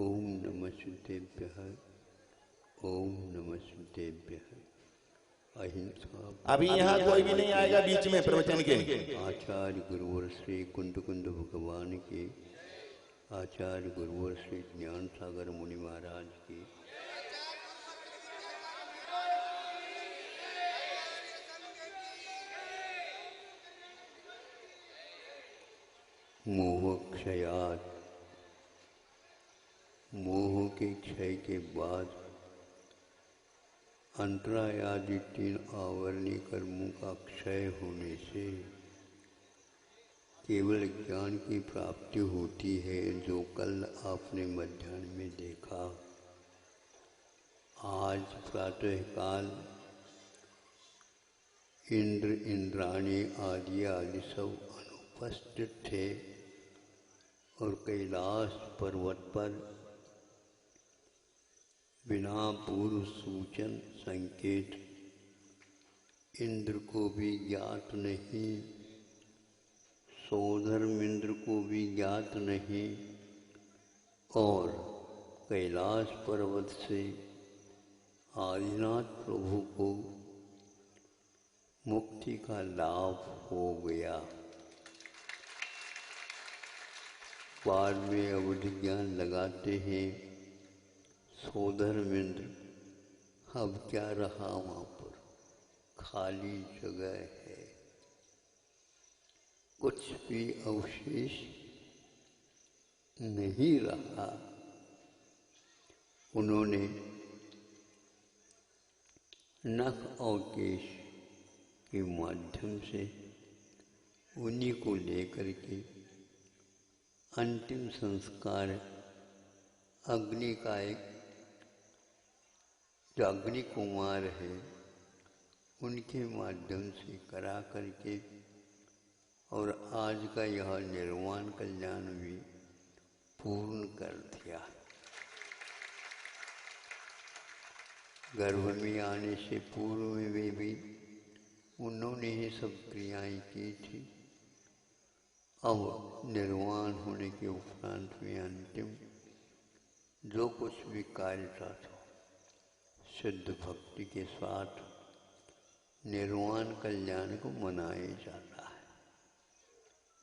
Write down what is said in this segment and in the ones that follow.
ओम नमः शुद्धेभ्यः। ओम नमः शुद्धेभ्यः। अहिंसा। अभी यहाँ कोई भी नहीं आएगा बीच में प्रवचन के। आचार्य गुरुवर श्री कुंद भगवान के, आचार्य गुरुवर श्री ज्ञान सागर मुनि महाराज की, मोह क्षयात, मोह के क्षय के बाद अंतरायादि 3 आवरणीय कर्मों का क्षय होने से केवल ज्ञान की प्राप्ति होती है, जो कल आपने मध्याह्न में देखा। आज प्रातःकाल इंद्र इंद्राणी आदि सब अनुपस्थित थे और कैलाश पर्वत पर बिना पूर्व सूचन संकेत इंद्र को भी ज्ञात नहीं, सौधर्म इंद्र को भी ज्ञात नहीं, और कैलाश पर्वत से आदिनाथ प्रभु को मुक्ति का लाभ हो गया। बाद में अवधि ज्ञान लगाते हैं, सौधर्मेंद्र अब क्या रहा वहाँ पर, खाली जगह है, कुछ भी अवशेष नहीं रहा। उन्होंने नख और केश के माध्यम से उन्हीं को लेकर के अंतिम संस्कार अग्नि का एक जो अग्नि कुमार है उनके माध्यम से करा करके, और आज का यह निर्वाण कल्याण भी पूर्ण कर दिया। गर्भ में आने से पूर्व में भी उन्होंने ही सब क्रियाएं की थी। अब निर्वाण होने के उपरांत में अंतिम जो कुछ भी कार्य था शुद्ध भक्ति के साथ निर्वाण कल्याण को मनाया जाता है।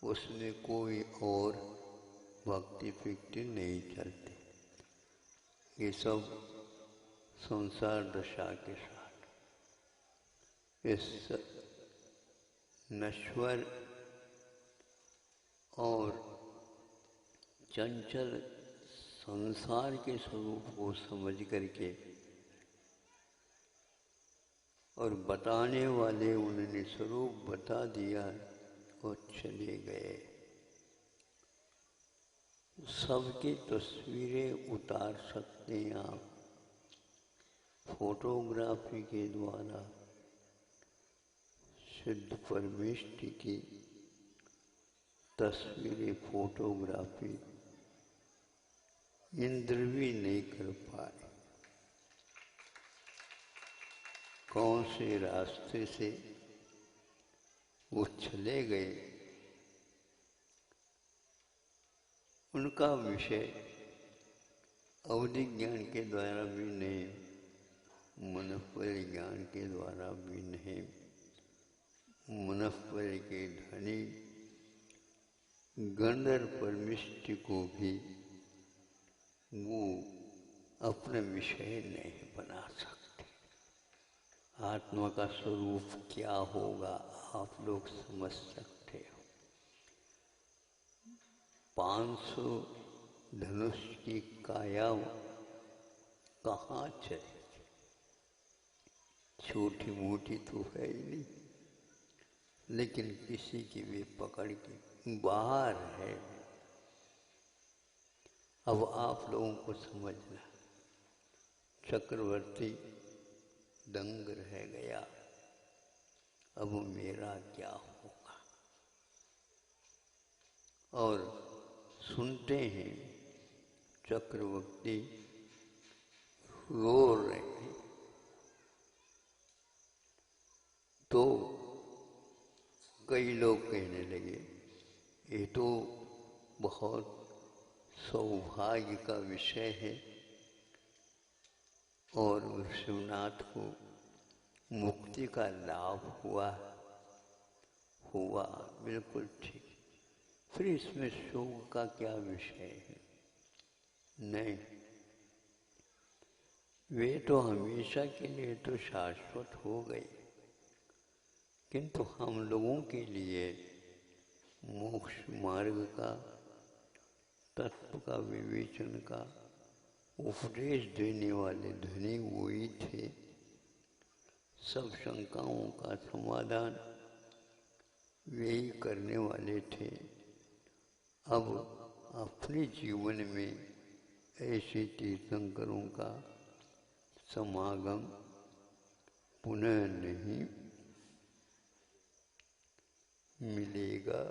उसमें कोई और भक्ति फिक्ति नहीं चलती, ये सब संसार दशा के साथ इस नश्वर और चंचल संसार के स्वरूप को समझ करके, और बताने वाले उन्होंने स्वरूप बता दिया और चले गए। सबकी तस्वीरें उतार सकते हैं आप फोटोग्राफी के द्वारा। शुद्ध परमेष्टि की तस्वीरें फोटोग्राफी इंद्र भी नहीं कर पाए। कौन से रास्ते से वो चले गए, उनका विषय अवधि ज्ञान के द्वारा भी नहीं, मनस्परि ज्ञान के द्वारा भी नहीं। मनस्परि के धनी गंधर्व परमिष्टि को भी वो अपना विषय नहीं बना सकते। आत्मा का स्वरूप क्या होगा आप लोग समझ सकते हो। 500 धनुष की काया कहाँ चलेगी, छोटी मोटी तो है ही नहीं, लेकिन किसी की भी पकड़ के बाहर है। अब आप लोगों को समझना, चक्रवर्ती दंग रह गया, अब मेरा क्या होगा। और सुनते हैं चक्रवर्ती रो रहे हैं, तो कई लोग कहने लगे ये तो बहुत सौभाग्य का विषय है और शिवनाथ को मुक्ति का लाभ हुआ बिल्कुल ठीक। फिर इसमें शोक का क्या विषय है? नहीं, वे तो हमेशा के लिए तो शाश्वत हो गए, किंतु हम लोगों के लिए मोक्ष मार्ग का, तत्व का विवेचन का उपदेश देने वाले धनी वही थे। सब शंकाओं का समाधान वे ही करने वाले थे। अब अपने जीवन में ऐसे तीर्थंकरों का समागम पुनः नहीं मिलेगा।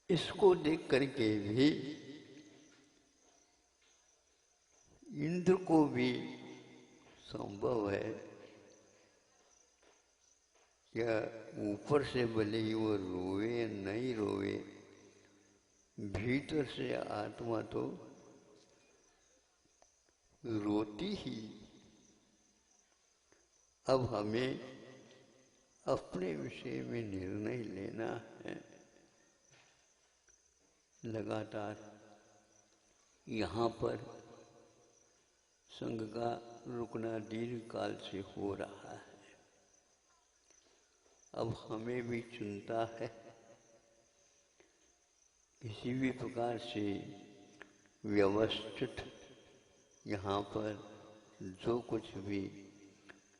इसको देख करके भी इंद्र को भी संभव है, या ऊपर से भले ही वो रोवे नहीं रोवे, भीतर से आत्मा तो रोती ही। अब हमें अपने विषय में निर्णय लेना है। लगातार यहाँ पर संघ का रुकना दीर्घ काल से हो रहा है। अब हमें भी चिंता है, किसी भी प्रकार से व्यवस्थित यहाँ पर जो कुछ भी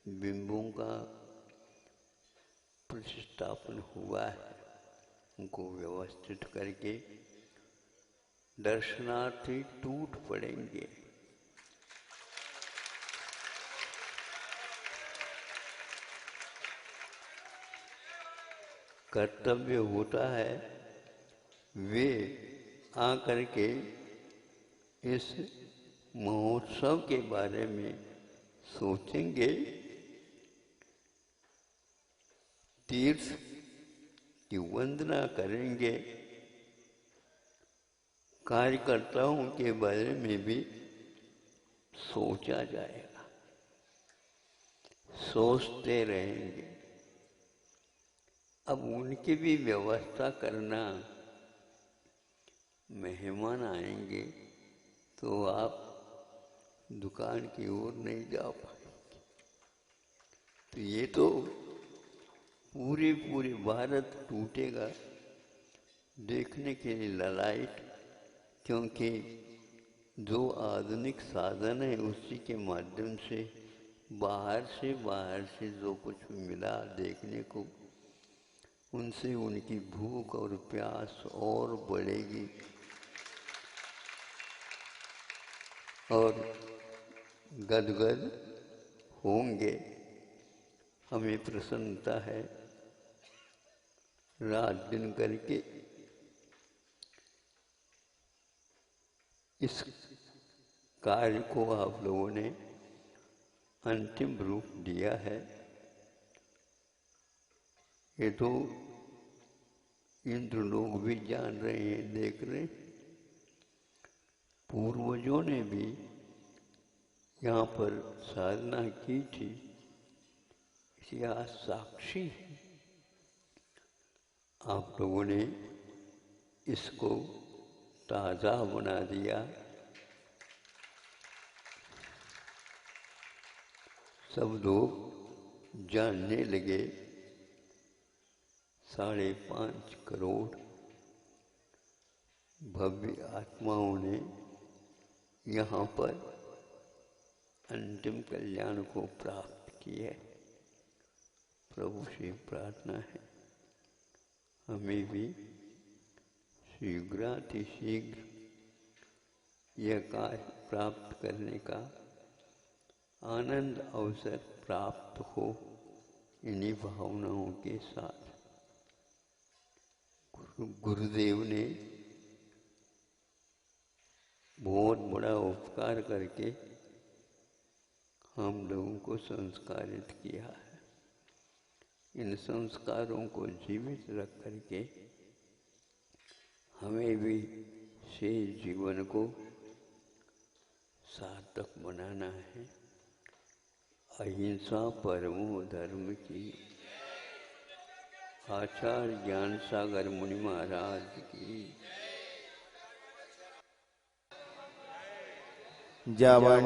बिंबों का प्रतिष्ठापन हुआ है, उनको व्यवस्थित करके दर्शनार्थी टूट पड़ेंगे। कर्तव्य होता है वे आकर के इस महोत्सव के बारे में सोचेंगे, तीर्थ की वंदना करेंगे, कार्यकर्ताओं के बारे में भी सोचा जाएगा, सोचते रहेंगे। अब उनकी भी व्यवस्था करना, मेहमान आएंगे तो आप दुकान की ओर नहीं जा पाएंगे। तो ये तो पूरे भारत टूटेगा देखने के लिए ललाट, क्योंकि जो आधुनिक साधन है उसी के माध्यम से बाहर से जो कुछ मिला देखने को, उनसे उनकी भूख और प्यास और बढ़ेगी और गदगद होंगे। हमें प्रसन्नता है, रात दिन करके इस कार्य को आप लोगों ने अंतिम रूप दिया है। ये तो इंद्र लोग भी जान रहे हैं, देख रहे हैं। पूर्वजों ने भी यहाँ पर साधना की थी, इतिहास साक्षी है। आप लोगों ने इसको ताज़ा बना दिया। सब लोग जानने लगे। 5.5 करोड़ भव्य आत्माओं ने यहाँ पर अंतिम कल्याण को प्राप्त किया। प्रभु से प्रार्थना है हमें भी शीघ्रातिशीघ्र यह कार्य प्राप्त करने का आनंद अवसर प्राप्त हो। इन्हीं भावनाओं के साथ गुरुदेव ने बहुत बड़ा उपकार करके हम लोगों को संस्कारित किया है। इन संस्कारों को जीवित रख करके हमें भी से जीवन को सार्थक बनाना है। अहिंसा परमो धर्म की। आचार्य ज्ञान सागर मुनि महाराज की। जावाणी